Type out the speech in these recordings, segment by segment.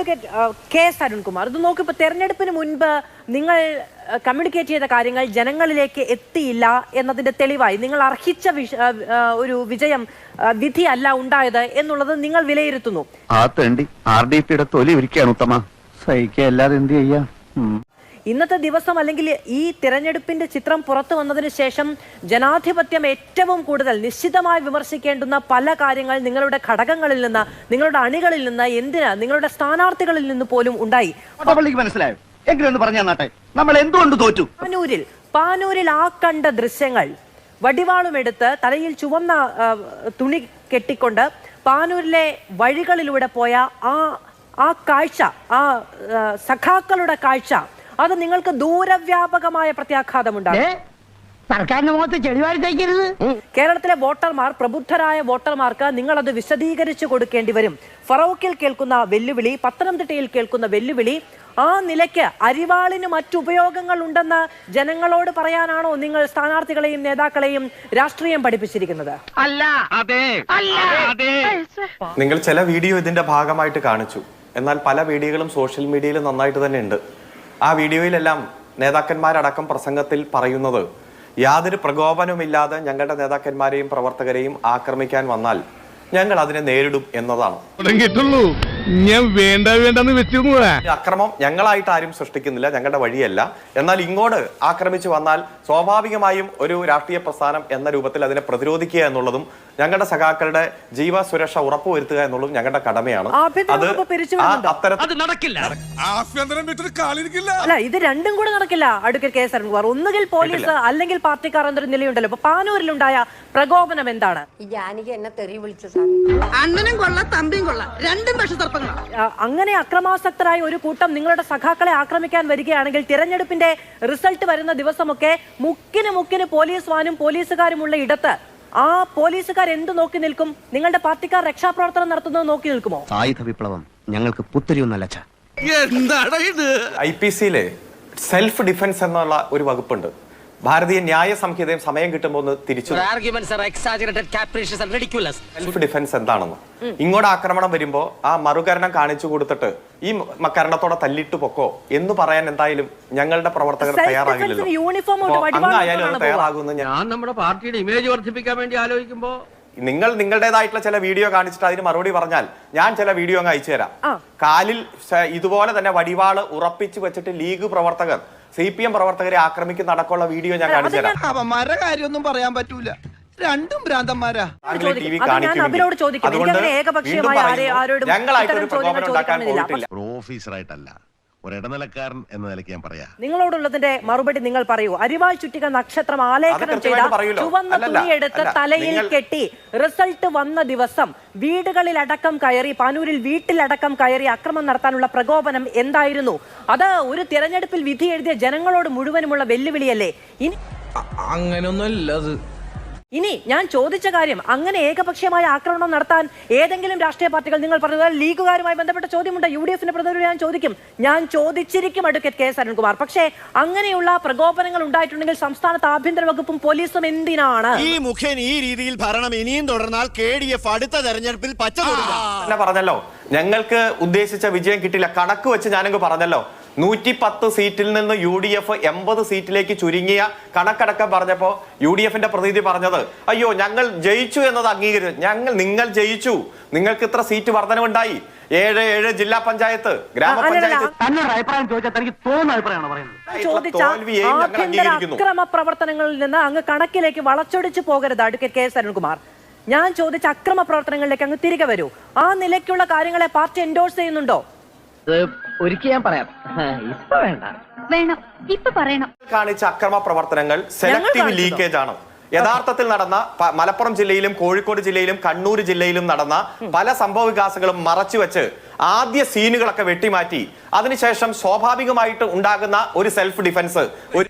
Advocate K S Arunkumar, ഇത് നോക്കിപ്പോൾ തെരഞ്ഞെടുപ്പിന് മുൻപ് നിങ്ങൾ കമ്മ്യൂണിക്കേറ്റ് ചെയ്ത കാര്യങ്ങൾ ജനങ്ങളിലേക്ക് എത്തിയില്ല എന്നതിന്റെ തെളിവായി നിങ്ങൾ അർഹിച്ച ഒരു വിജയം വിധിയല്ല ഉണ്ടായത് എന്നുള്ളത് നിങ്ങൾ വിലയിരുത്തുന്നു. ഇന്നത്തെ ദിവസം അല്ലെങ്കിൽ ഈ തിരഞ്ഞെടുപ്പിന്റെ ചിത്രം പുറത്തു വന്നതിന് ശേഷം ജനാധിപത്യം ഏറ്റവും കൂടുതൽ നിശ്ചിതമായി വിമർശിക്കേണ്ടുന്ന പല കാര്യങ്ങൾ നിങ്ങളുടെ ഘടകങ്ങളിൽ നിന്ന്, നിങ്ങളുടെ അണികളിൽ നിന്ന്, എന്തിനാ നിങ്ങളുടെ സ്ഥാനാർത്ഥികളിൽ നിന്ന് പോലും ഉണ്ടായി. മനസ്സിലായോ? എങ്കിലും പറഞ്ഞാട്ടെ, നമ്മൾ എന്തുകൊണ്ട് തോറ്റു? പാനൂരിൽ ആ കണ്ട ദൃശ്യങ്ങൾ, വടിവാളുമെടുത്ത് തലയിൽ ചുവന്ന തുണി കെട്ടിക്കൊണ്ട് പാനൂരിലെ വഴികളിലൂടെ പോയ ആ കാഴ്ച, ആ സഖാക്കളുടെ കാഴ്ച, അത് നിങ്ങൾക്ക് ദൂരവ്യാപകമായ പ്രത്യാഘാതമുണ്ടാകും. കേരളത്തിലെ വോട്ടർമാർ, പ്രബുദ്ധരായ വോട്ടർമാർക്ക് നിങ്ങൾ അത് വിശദീകരിച്ചു കൊടുക്കേണ്ടി വരും. ഫറോക്കിൽ കേൾക്കുന്ന വെല്ലുവിളി, പത്തനംതിട്ടയിൽ കേൾക്കുന്ന വെല്ലുവിളി, ആ നിലയ്ക്ക് അരിവാളിന് മറ്റുപയോഗങ്ങൾ ഉണ്ടെന്ന് ജനങ്ങളോട് പറയാനാണോ നിങ്ങൾ സ്ഥാനാർത്ഥികളെയും നേതാക്കളെയും രാഷ്ട്രീയം പഠിപ്പിച്ചിരിക്കുന്നത്? അല്ല. നിങ്ങൾ ചില വീഡിയോ ഇതിന്റെ ഭാഗമായിട്ട് കാണിച്ചു. എന്നാൽ പല വീഡിയോകളും സോഷ്യൽ മീഡിയയിൽ നന്നായിട്ട് തന്നെ ഉണ്ട്. ആ വീഡിയോയിലെല്ലാം നേതാക്കന്മാരടക്കം പ്രസംഗത്തിൽ പറയുന്നത് യാതൊരു പ്രകോപനവുമില്ലാതെ ഞങ്ങളുടെ നേതാക്കന്മാരെയും പ്രവർത്തകരെയും ആക്രമിക്കാൻ വന്നാൽ ഞങ്ങൾ അതിനെ നേരിടും എന്നതാണ്. അക്രമം ഞങ്ങളായിട്ട് ആരും സൃഷ്ടിക്കുന്നില്ല, ഞങ്ങളുടെ വഴിയല്ല. എന്നാൽ ഇങ്ങോട്ട് ആക്രമിച്ചു വന്നാൽ സ്വാഭാവികമായും ഒരു രാഷ്ട്രീയ പ്രസ്ഥാനം എന്ന രൂപത്തിൽ അതിനെ പ്രതിരോധിക്കുക എന്നുള്ളതും ഞങ്ങളുടെ സഖാക്കളുടെ ജീവ സുരക്ഷ ഉറപ്പുവരുത്തുക എന്നുള്ളതും ഞങ്ങളുടെ കടമയാണ്. അല്ല, ഇത് രണ്ടും കൂടെ നടക്കില്ല അഡ്വക്കേറ്റ് കെ എസ് അരുൺകുമാർ. ഒന്നുകിൽ പോലീസ് അല്ലെങ്കിൽ പാർട്ടിക്കാർ എന്നൊരു നിലയുണ്ടല്ലോ. ഇപ്പൊ പാനൂരിലുണ്ടായ പ്രകോപനം എന്താണ്? അങ്ങനെ അക്രമാസക്തരായ ഒരു കൂട്ടം നിങ്ങളുടെ സഖാക്കളെ ആക്രമിക്കാൻ വരികയാണെങ്കിൽ തിരഞ്ഞെടുപ്പിന്റെ റിസൾട്ട് വരുന്ന ദിവസമൊക്കെ മുക്കിന് പോലീസ് വാനും പോലീസുകാരുമുള്ള ഇടത്ത് ആ പോലീസുകാർ എന്ത് നോക്കി നിൽക്കും? നിങ്ങളുടെ പാർട്ടിക്കാർ രക്ഷാപ്രവർത്തനം നടത്തുന്നത് നോക്കി നിൽക്കുമോ? ആയുധ വിപ്ലവം ഞങ്ങൾക്ക് പുത്തരിയൊന്നല്ല. IPC-ലെ സെൽഫ് ഡിഫൻസ് എന്നുള്ള ഒരു വകുപ്പുണ്ട്. ഭാരതീയ ന്യായ സംഹിതയും സമയം കിട്ടുമ്പോൾ തിരിച്ചു സെൽഫ് ഡിഫൻസ് എന്താണെന്ന്, ഇങ്ങോട്ട് ആക്രമണം വരുമ്പോ ആ മറുകരണം കാണിച്ചു കൊടുത്തിട്ട് ഈ കരണത്തോടെ തല്ലിട്ട് പൊക്കോ എന്ന് പറയാൻ എന്തായാലും ഞങ്ങളുടെ പ്രവർത്തകർ തയ്യാറാകില്ലല്ലോ. അങ്ങായാലും തയ്യാറാകുമെന്ന് ഞാൻ നമ്മുടെ പാർട്ടിയുടെ ഇമേജ് വർദ്ധിപ്പിക്കാൻ വേണ്ടി ആലോചിക്കുമ്പോ നിങ്ങൾ നിങ്ങളുടേതായിട്ടുള്ള ചില വീഡിയോ കാണിച്ചിട്ട് അതിന് മറുപടി പറഞ്ഞാൽ ഞാൻ ചില വീഡിയോ അങ്ങ് അയച്ചു തരാം. കാലിൽ ഇതുപോലെ തന്നെ വടിവാള് ഉറപ്പിച്ചു വെച്ചിട്ട് ലീഗ് പ്രവർത്തകർ, CPM പ്രവർത്തകരെ ആക്രമിക്കുന്ന അടക്കമുള്ള വീഡിയോ ഞാൻ കാണിച്ചു തരാം. അവന്മാരുടെ കാര്യമൊന്നും പറയാൻ പറ്റൂല, രണ്ടും ഭ്രാന്തന്മാരാ. ഞങ്ങളായിട്ടൊരു പ്രകോപനം ഉണ്ടാക്കാൻ പോയിട്ടില്ല. ഓഫീസറായിട്ടല്ല, ഒരിടനിലക്കാരൻ എന്ന നിലയ്ക്ക് ഞാൻ പറയാം. നിങ്ങളോടുള്ളതിന്റെ മറുപടി നിങ്ങൾ പറയൂ. അരിവാൾ ചുറ്റിക നക്ഷത്രം ആലേഖനം ചെയ്ത ചുവന്ന തുണിയെടുത്ത് തലയിൽ കെട്ടി റിസൾട്ട് വന്ന ദിവസം വീടുകളിലടക്കം കയറി, പാനൂരിൽ വീട്ടിലടക്കം കയറി അക്രമം നടത്താനുള്ള പ്രകോപനം എന്തായിരുന്നു? അത് ഒരു തിരഞ്ഞെടുപ്പിൽ വിധി എഴുതിയ ജനങ്ങളോട് മുഴുവനുമുള്ള വെല്ലുവിളിയല്ലേ? ഇനി ഞാൻ ചോദിച്ച കാര്യം, അങ്ങനെ ഏകപക്ഷീയമായ ആക്രമണം നടത്താൻ ഏതെങ്കിലും രാഷ്ട്രീയ പാർട്ടികൾ, നിങ്ങൾ പറഞ്ഞത് ലീഗുകാരുമായി ബന്ധപ്പെട്ട ചോദ്യമുണ്ട്, UDF-ന്റെ പ്രതിനിധി ഞാൻ ചോദിച്ചിരിക്കും അഡ്വക്കേറ്റ് കെ എസ് അരുൺകുമാർ. പക്ഷേ അങ്ങനെയുള്ള പ്രകോപനങ്ങൾ ഉണ്ടായിട്ടുണ്ടെങ്കിൽ സംസ്ഥാനത്ത് ആഭ്യന്തര വകുപ്പും പോലീസും എന്തിനാണ്? ഈ മുഖ്യൻ ഈ രീതിയിൽ ഭരണം ഇനിയും തുടർന്നാൽ KDF അടുത്ത തെരഞ്ഞെടുപ്പിൽ പറഞ്ഞല്ലോ, ഞങ്ങൾക്ക് ഉദ്ദേശിച്ച വിജയം കിട്ടില്ല. കണക്ക് വെച്ച് ഞാനങ്ങ് പറഞ്ഞല്ലോ, 110 സീറ്റിൽ നിന്ന് UDF 80 സീറ്റിലേക്ക് ചുരുങ്ങിയ കണക്കടക്കം പറഞ്ഞപ്പോ UDF-ന്റെ പ്രതിനിധി പറഞ്ഞത് അയ്യോ ഞങ്ങൾ ജയിച്ചു എന്നത് അംഗീകരിച്ചു. നിങ്ങൾ ജയിച്ചു, നിങ്ങൾക്ക് ഇത്ര സീറ്റ് വർധനവുണ്ടായി. 7 ജില്ലാ പഞ്ചായത്ത്, ഗ്രാമപഞ്ചായത്ത്. അക്രമ പ്രവർത്തനങ്ങളിൽ നിന്ന് അങ്ങ് കണക്കിലേക്ക് വളച്ചൊടിച്ചു പോകരുത് അഡ്വക്കേറ്റ് കെ എസ് അരുൺകുമാർ. ഞാൻ ചോദിച്ച അക്രമ പ്രവർത്തനങ്ങളിലേക്ക് അങ്ങ് തിരികെ വരൂ. ആ നിലയ്ക്കുള്ള കാര്യങ്ങളെ പാർട്ടി എൻഡോഴ്സ് ചെയ്യുന്നുണ്ടോ? ഒരിക്കൽ പറയാം, ഇപ്പൊ വേണ്ട. വേണം, ഇപ്പൊ പറയണം. കാണിച്ച അക്രമ പ്രവർത്തനങ്ങൾ സെലക്ടീവ് ലീക്കേജ് ആണ്. യഥാർത്ഥത്തിൽ നടന്ന മലപ്പുറം ജില്ലയിലും കോഴിക്കോട് ജില്ലയിലും കണ്ണൂർ ജില്ലയിലും നടന്ന പല സംഭവ വികാസങ്ങളും മറച്ചുവെച്ച് ആദ്യ സീനുകളൊക്കെ വെട്ടിമാറ്റി അതിനുശേഷം സ്വാഭാവികമായിട്ട് ഉണ്ടാകുന്ന ഒരു സെൽഫ് ഡിഫൻസ്.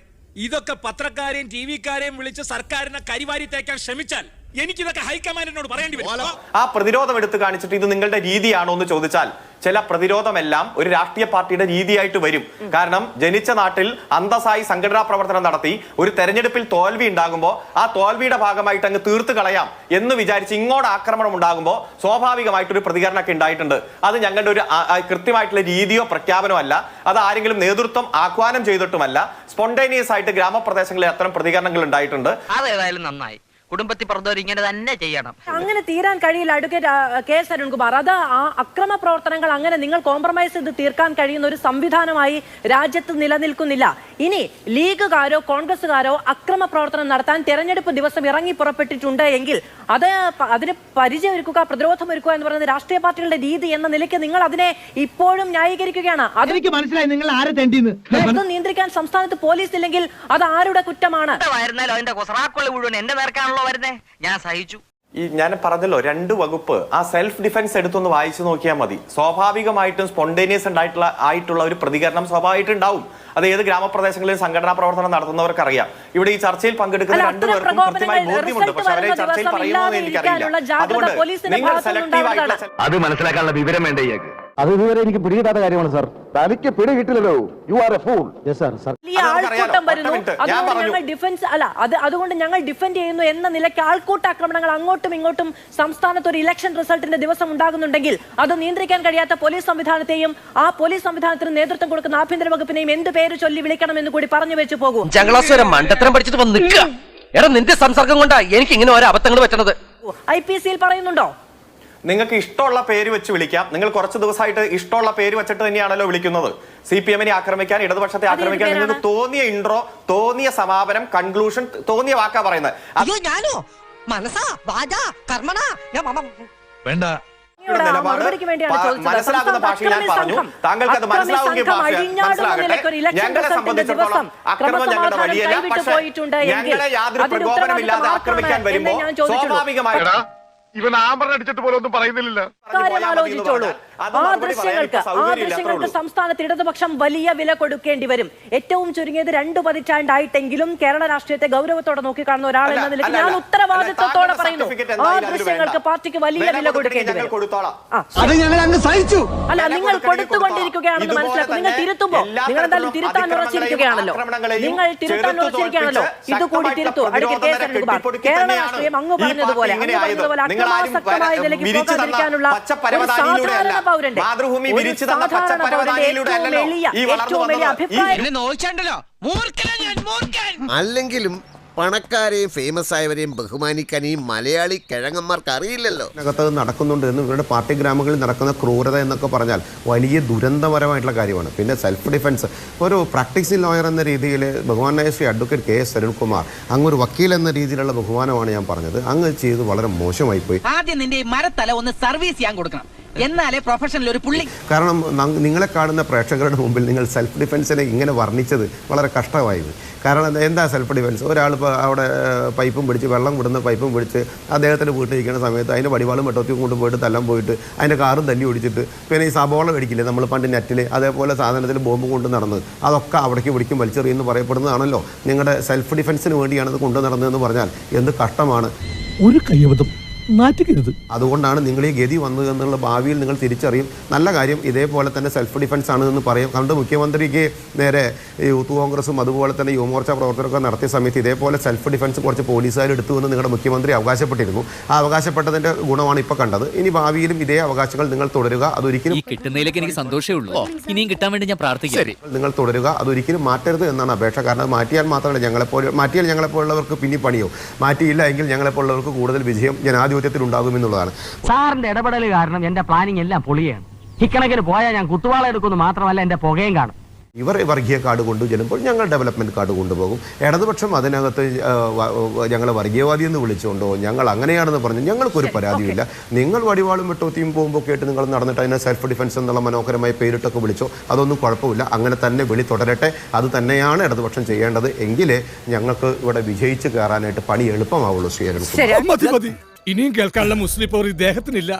ഇതൊക്കെ പത്രക്കാരെയും TV-ക്കാരെയും വിളിച്ച് സർക്കാരിനെ കരിവാരി തേക്കാൻ ശ്രമിച്ചാൽ എനിക്കിതൊക്കെ ഹൈക്കമാൻഡിനോട് പറയേണ്ടി വരും. ആ പ്രതിരോധം എടുത്തു കാണിച്ചിട്ട് ഇത് നിങ്ങളുടെ രീതിയാണോ എന്ന് ചോദിച്ചാൽ ചില പ്രതിരോധമെല്ലാം ഒരു രാഷ്ട്രീയ പാർട്ടിയുടെ രീതിയായിട്ട് വരും. കാരണം ജനിച്ച നാട്ടിൽ അന്തസ്സായി സംഘടനാ പ്രവർത്തനം നടത്തി ഒരു തെരഞ്ഞെടുപ്പിൽ തോൽവി ഉണ്ടാകുമ്പോൾ ആ തോൽവിയുടെ ഭാഗമായിട്ട് അങ്ങ് തീർത്ത് കളയാം എന്ന് വിചാരിച്ച് ഇങ്ങോട്ട് ആക്രമണം ഉണ്ടാകുമ്പോൾ സ്വാഭാവികമായിട്ടൊരു പ്രതികരണമൊക്കെ ഉണ്ടായിട്ടുണ്ട്. അത് ഞങ്ങളുടെ ഒരു കൃത്യമായിട്ടുള്ള രീതിയോ പ്രഖ്യാപനമോ അല്ല. അത് ആരെങ്കിലും നേതൃത്വം ആഹ്വാനം ചെയ്തിട്ടുമല്ല. സ്പോണ്ടേനിയസ് ആയിട്ട് ഗ്രാമപ്രദേശങ്ങളിൽ അത്തരം പ്രതികരണങ്ങൾ ഉണ്ടായിട്ടുണ്ട്. അതേതായാലും നന്നായി. കുടുംബത്തിൽ പറഞ്ഞവർ ഇങ്ങനെ തന്നെ ചെയ്യണം. അങ്ങനെ തീരാൻ കഴിയില്ല. അഡ്വക്കേറ്റ് കെ എസ് അരുൺകുമാർ, അത് ആ അക്രമ പ്രവർത്തനങ്ങൾ അങ്ങനെ നിങ്ങൾ കോംപ്രമൈസ് ചെയ്ത് തീർക്കാൻ കഴിയുന്ന ഒരു സംവിധാനമായി രാജ്യത്ത് നിലനിൽക്കുന്നില്ല. ഇനി ലീഗുകാരോ കോൺഗ്രസുകാരോ അക്രമ പ്രവർത്തനം നടത്താൻ തെരഞ്ഞെടുപ്പ് ദിവസം ഇറങ്ങി പുറപ്പെട്ടിട്ടുണ്ട് എങ്കിൽ അതിന് പരിചയം ഒരുക്കുക, പ്രതിരോധം ഒരുക്കുക എന്ന് പറയുന്നത് രാഷ്ട്രീയ പാർട്ടികളുടെ രീതി എന്ന നിലയ്ക്ക് നിങ്ങൾ അതിനെ ഇപ്പോഴും ന്യായീകരിക്കുകയാണ്. അതെനിക്ക് മനസ്സിലായി, നിങ്ങൾ ആരെ തെണ്ടിന്ന്. അത് നിയന്ത്രിക്കാൻ സംസ്ഥാനത്ത് പോലീസ് ഇല്ലെങ്കിൽ അത് ആരുടെ കുറ്റമാണ്? അതിന്റെ കൊസറാക്കുള്ള മുഴുവൻ എന്റെ നേർക്കാണല്ലോ വരുന്നേ. ഞാൻ സഹിച്ചു. ഞാൻ പറഞ്ഞല്ലോ, 2 വകുപ്പ് ആ സെൽഫ് ഡിഫൻസ് എടുത്തൊന്ന് വായിച്ചു നോക്കിയാൽ മതി. സ്വാഭാവികമായിട്ടും സ്പോണ്ടേനിയസ് ആയിട്ടുള്ള ഒരു പ്രതികരണം സ്വാഭാവികമായിട്ടും ഉണ്ടാവും. അത് ഏത് ഗ്രാമപ്രദേശങ്ങളിലും സംഘടനാ പ്രവർത്തനം നടത്തുന്നവർക്ക് അറിയാം. ഇവിടെ ഈ ചർച്ചയിൽ പങ്കെടുക്കുന്ന 2 പേർക്കും കൃത്യമായി ബോധ്യമുണ്ട്. പക്ഷെ അവരെ ചർച്ചയിൽ പറയുമോ എന്ന് എനിക്കറിയില്ല. അതുകൊണ്ട് നിങ്ങൾ സെലക്ടീവ് ആയിട്ടുള്ള അത് മനസ്സിലാക്കാനുള്ള വിവരം വേണ്ട ഇയാൾക്ക്. അത് ഇതുവരെ എനിക്ക് പിടികിട്ടാത്ത കാര്യമാണ് സാർ. തനിക്ക് പിടി കിട്ടില്ലല്ലോ. You are a fool. Yes sir. Sir അതുകൊണ്ട് ഞങ്ങൾ ഡിഫെൻഡ് ചെയ്യുന്നു എന്ന നിലയ്ക്ക് ആൾക്കൂട്ട ആക്രമണങ്ങൾ അങ്ങോട്ടും ഇങ്ങോട്ടും സംസ്ഥാനത്ത് ഒരു ഇലക്ഷൻ റിസൾട്ടിന്റെ ദിവസം ഉണ്ടാകുന്നുണ്ടെങ്കിൽ അത് നിയന്ത്രിക്കാൻ കഴിയാത്ത പോലീസ് സംവിധാനത്തെയും ആ പോലീസ് സംവിധാനത്തിന് നേതൃത്വം കൊടുക്കുന്ന ആഭ്യന്തര വകുപ്പിനെയും എന്ത് പേര് ചൊല്ലി വിളിക്കണമെന്ന് കൂടി പറഞ്ഞു വെച്ച് പോകും. മണ്ടത്തരം പഠിച്ചിട്ട് വന്ന് നിൽക്കുക. എടാ നിന്റെ സംസർഗം കൊണ്ടാ എനിക്ക് ഇങ്ങനെ ഓരോ അബദ്ധങ്ങൾ പറ്റണത്. IPC പറയുന്നുണ്ടോ? നിങ്ങൾക്ക് ഇഷ്ടമുള്ള പേര് വെച്ച് വിളിക്കാം. നിങ്ങൾ കുറച്ച് ദിവസമായിട്ട് ഇഷ്ടമുള്ള പേര് വെച്ചിട്ട് തന്നെയാണല്ലോ വിളിക്കുന്നത്. CPM-നെ ആക്രമിക്കാൻ, ഇടതുപക്ഷത്തെ ആക്രമിക്കാൻ നിങ്ങൾക്ക് തോന്നിയ ഇൻട്രോ, തോന്നിയ സമാപനം, കൺക്ലൂഷൻ, തോന്നിയ വാക്കാ പറയുന്നത്. വേണ്ട, മനസ്സിലാകുന്ന ഭാഷയിൽ ഞാൻ പറഞ്ഞു. താങ്കൾക്ക് അത് മനസ്സിലാവുമെങ്കിൽ മനസ്സിലാകട്ടെ. ഞങ്ങളെ സംബന്ധിച്ചിടത്തോളം ആക്രമണം ഞങ്ങളുടെ വലിയല്ല. പക്ഷേ ഞങ്ങളെ യാതൊരു പ്രകോപനമില്ലാതെ ആക്രമിക്കാൻ വരുമ്പോൾ സ്വാഭാവികമായിട്ട് ഇവൻ ആമ്പറടിച്ചിട്ട് പോലും ഒന്നും പറയുന്നില്ല. ദൃശ്യങ്ങൾക്ക് സംസ്ഥാനത്ത് ഇടതുപക്ഷം വലിയ വില കൊടുക്കേണ്ടി വരും. ഏറ്റവും ചുരുങ്ങിയത് 2 പതിറ്റാണ്ടായിട്ടെങ്കിലും കേരള രാഷ്ട്രീയത്തെ ഗൗരവത്തോടെ നോക്കിക്കാണുന്ന ഒരാൾ എന്ന നിലയ്ക്ക് ഞാൻ ഉത്തരവാദിത്വത്തോടെ പറയുന്നു, ആ ദൃശ്യങ്ങൾക്ക് പാർട്ടിക്ക് വലിയ വില കൊടുക്കേണ്ടി വരും. അത് ഞങ്ങൾ അങ്ങ് സഹിച്ചു. അല്ല, നിങ്ങൾ കൊടുത്തുകൊണ്ടിരിക്കുകയാണെന്ന് മനസ്സിലാക്കും. നിങ്ങൾ തിരുത്തുമ്പോ നിങ്ങൾ എന്തായാലും തിരുത്താൻ ഉറച്ചിരിക്കുകയാണല്ലോ. നിങ്ങൾ തിരുത്താൻ ഉറച്ചിരിക്കുകയാണല്ലോ. ഇതുകൂടി തിരുത്തു. Advocate K S Arunkumar, Kerala രാഷ്ട്രീയം അങ്ങ് പറഞ്ഞതുപോലെ അക്രമാസക്തമായ നിലയ്ക്ക് പോകാതിരിക്കാനുള്ള ഒരു സാധാരണ പൗരന്റെ ഏറ്റവും വലിയ അഭിപ്രായം. അല്ലെങ്കിലും പണക്കാരെയും ഫേമസ് ആയവരെയും ബഹുമാനിക്കാൻ ഈ മലയാളി കിഴങ്ങന്മാർക്ക് അറിയില്ലല്ലോ. അകത്ത് നടക്കുന്നുണ്ട് എന്ന് ഇവരുടെ പാർട്ടി ഗ്രാമങ്ങളിൽ നടക്കുന്ന ക്രൂരത എന്നൊക്കെ പറഞ്ഞാൽ വലിയ ദുരന്തപരമായിട്ടുള്ള കാര്യമാണ്. പിന്നെ സെൽഫ് ഡിഫൻസ്, ഒരു പ്രാക്ടീസിംഗ് ലോയർ എന്ന രീതിയിൽ ബഹുമാനായ Shri advocate K S Arunkumar, അങ്ങ് ഒരു വക്കീൽ എന്ന രീതിയിലുള്ള ബഹുമാനമാണ് ഞാൻ പറഞ്ഞത്. അങ്ങ് ചെയ്ത് വളരെ മോശമായിപ്പോയി. ആദ്യം നിന്റെ മരത്തല ഒന്ന് സർവീസ് ചെയ്യാൻ കൊടുക്കണം, എന്നാലേ പ്രൊഫഷണൽ ഒരു പുള്ളി. കാരണം നിങ്ങളെ കാണുന്ന പ്രേക്ഷകരുടെ മുമ്പിൽ നിങ്ങൾ സെൽഫ് ഡിഫൻസിനെ ഇങ്ങനെ വർണ്ണിച്ചത് വളരെ കഷ്ടമായിരുന്നു. കാരണം എന്താ സെൽഫ് ഡിഫൻസ്? ഒരാൾ ഇപ്പോൾ അവിടെ പൈപ്പും പിടിച്ച്, വെള്ളം വിടുന്ന പൈപ്പും പിടിച്ച് അദ്ദേഹത്തിൻ്റെ വീട്ടിലിരിക്കുന്ന സമയത്ത് അതിൻ്റെ വടിവാളും വെട്ടത്തിയും കൊണ്ടുപോയിട്ട് തല്ലാൻ പോയിട്ട് അതിൻ്റെ കാറും തല്ലി ഓടിച്ചിട്ട്, പിന്നെ ഈ സബോള മേടിക്കില്ലേ നമ്മൾ പണ്ട് നെറ്റിൽ, അതേപോലെ സാധനത്തിൽ ബോംബ് കൊണ്ട് നടന്നത്, അതൊക്കെ അവിടേക്ക് പിടിക്കും വലിച്ചെറിയെന്ന് പറയപ്പെടുന്നതാണല്ലോ. നിങ്ങളുടെ സെൽഫ് ഡിഫൻസിന് വേണ്ടിയാണ് അത് കൊണ്ടു നടന്നതെന്ന് പറഞ്ഞാൽ എന്ത് കഷ്ടമാണ്. ഒരു കയ്യബദ്ധം നാറ്റിക്കരുത്. അതുകൊണ്ടാണ് നിങ്ങൾ ഈ ഗതി വന്നത് എന്നുള്ള ഭാവിയിൽ നിങ്ങൾ തിരിച്ചറിയും. നല്ല കാര്യം, ഇതേപോലെ തന്നെ സെൽഫ് ഡിഫൻസ് ആണ് എന്ന് പറയും. കണ്ട് മുഖ്യമന്ത്രിക്ക് നേരെ യൂത്ത് കോൺഗ്രസും അതുപോലെ തന്നെ യുവമോർച്ച പ്രവർത്തകരൊക്കെ നടത്തിയ സമയത്ത് ഇതേപോലെ സെൽഫ് ഡിഫൻസ് കുറച്ച് പോലീസുകാർ എടുത്തു എന്ന് നിങ്ങളുടെ മുഖ്യമന്ത്രി അവകാശപ്പെട്ടിരുന്നു. ആ അവകാശപ്പെട്ടതിൻ്റെ ഗുണമാണ് ഇപ്പോൾ കണ്ടത്. ഇനി ഭാവിയിലും ഇതേ അവകാശങ്ങൾ നിങ്ങൾ തുടരുക. അതൊരിക്കലും കിട്ടുന്നതിലേക്ക് എനിക്ക് സന്തോഷമേ ഉള്ളൂ. ഇനിയും കിട്ടാൻ വേണ്ടി ഞാൻ പ്രാർത്ഥിക്കാം. നിങ്ങൾ തുടരുക, അതൊരിക്കലും മാറ്റരുത് എന്നാണ് അപേക്ഷ. കാരണം മാറ്റിയാൽ മാത്രമല്ല ഞങ്ങളെപ്പോലുള്ളവർക്ക് പിന്നെ പണിയോ, മാറ്റിയില്ല എങ്കിൽ ഞങ്ങളെപ്പോലുള്ളവർക്ക് കൂടുതൽ വിജയം ജനാധിപത്യത്തിലുണ്ടാകുമെന്നുള്ളതാണ്. സാറിന്റെ ഇടപെടൽ കാരണം എന്റെ പ്ലാനിങ് എല്ലാം പൊളിയാണ്. ഇക്കണക്കിന് പോയാൽ ഞാൻ കുത്തുവാള എടുക്കുന്നു മാത്രമല്ല എന്റെ പുകയും കാണും. ഇവർ വർഗീയ കാർഡ് കൊണ്ടു ചെല്ലുമ്പോൾ ഞങ്ങൾ ഡെവലപ്മെൻറ്റ് കാർഡ് കൊണ്ടുപോകും. ഇടതുപക്ഷം അതിനകത്ത് ഞങ്ങളെ വർഗീയവാദി എന്ന് വിളിച്ചുകൊണ്ടോ ഞങ്ങൾ അങ്ങനെയാണെന്ന് പറഞ്ഞു ഞങ്ങൾക്കൊരു പരാതിയില്ല. നിങ്ങൾ വടിവാളും വെട്ടോത്തിയും പോകുമ്പോൾ കേട്ട് നിങ്ങൾ നടന്നിട്ട് അതിനെ സെൽഫ് ഡിഫൻസ് എന്നുള്ള മനോഹരമായ പേരിട്ടൊക്കെ വിളിച്ചോ, അതൊന്നും കുഴപ്പമില്ല. അങ്ങനെ തന്നെ വിളി തുടരട്ടെ. അത് തന്നെയാണ് ഇടതുപക്ഷം ചെയ്യേണ്ടത്. എങ്കിലേ ഞങ്ങൾക്ക് ഇവിടെ വിജയിച്ച് കയറാനായിട്ട് പണി എളുപ്പമാവുള്ളൂ. ഇനിയും കേൾക്കാനുള്ള മുസ്ലിം പോർ ഇദ്ദേഹത്തിനില്ല.